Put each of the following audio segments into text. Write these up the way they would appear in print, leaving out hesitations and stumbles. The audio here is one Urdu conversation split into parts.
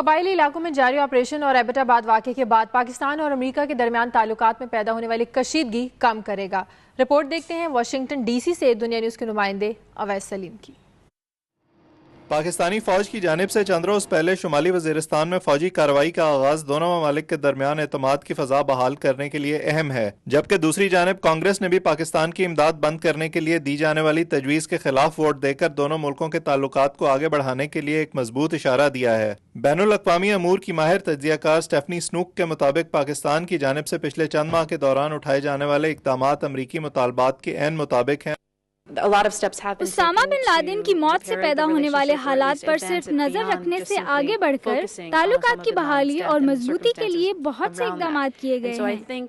قبائلی علاقوں میں جاری آپریشن اور ایبٹ آباد واقعے کے بعد پاکستان اور امریکہ کے درمیان تعلقات میں پیدا ہونے والی کشیدگی کم کرے گا۔ رپورٹ دیکھتے ہیں واشنگٹن ڈی سی سے دنیا نیوز کے نمائندے اویس سلیم کی۔ پاکستانی فوج کی جانب سے چند روز پہلے شمالی وزیرستان میں فوجی کارروائی کا آغاز دونوں ممالک کے درمیان اعتماد کی فضا بحال کرنے کے لیے اہم ہے، جبکہ دوسری جانب کانگریس نے بھی پاکستان کی امداد بند کرنے کے لیے دی جانے والی تجویز کے خلاف ووٹ دے کر دونوں ملکوں کے تعلقات کو آگے بڑھانے کے لیے ایک مضبوط اشارہ دیا ہے۔ بین الاقوامی امور کی ماہر تجزیہ کار اسٹیفنی سنوک کے مطابق پاکستان کی جانب سے پچھلے چند ماہ کے دوران اٹھائے جانے والے اقدامات امریکی مطالبات کے عین مطابق ہیں۔ اسامہ بن لادن کی موت سے پیدا ہونے والے حالات پر صرف نظر رکھنے سے آگے بڑھ کر تعلقات کی بحالی اور مضبوطی کے لیے بہت سے اقدامات کیے گئے ہیں۔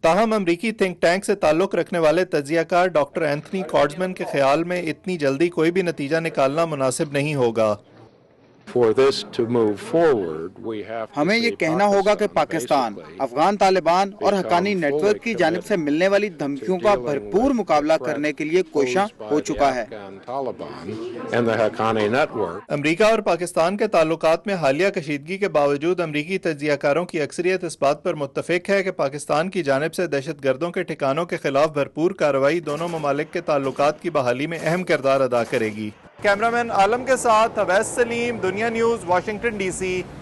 تاہم امریکی تھنک ٹینک سے تعلق رکھنے والے تجزیہ کار ڈاکٹر اینتھنی کارڈزمن کے خیال میں اتنی جلدی کوئی بھی نتیجہ نکالنا مناسب نہیں ہوگا۔ ہمیں یہ کہنا ہوگا کہ پاکستان افغان طالبان اور حقانی نیٹ ورک کی جانب سے ملنے والی دھمکیوں کا بھرپور مقابلہ کرنے کے لیے کوشاں ہو چکا ہے۔ امریکہ اور پاکستان کے تعلقات میں حالیہ کشیدگی کے باوجود امریکی تجزیہ کاروں کی اکثریت اس بات پر متفق ہے کہ پاکستان کی جانب سے دہشت گردوں کے ٹھکانوں کے خلاف بھرپور کارروائی دونوں ممالک کے تعلقات کی بحالی میں اہم کردار ادا کرے گی۔ کیمرامین عالم کے ساتھ اویس سلیم، دنیا نیوز، واشنگٹن ڈی سی۔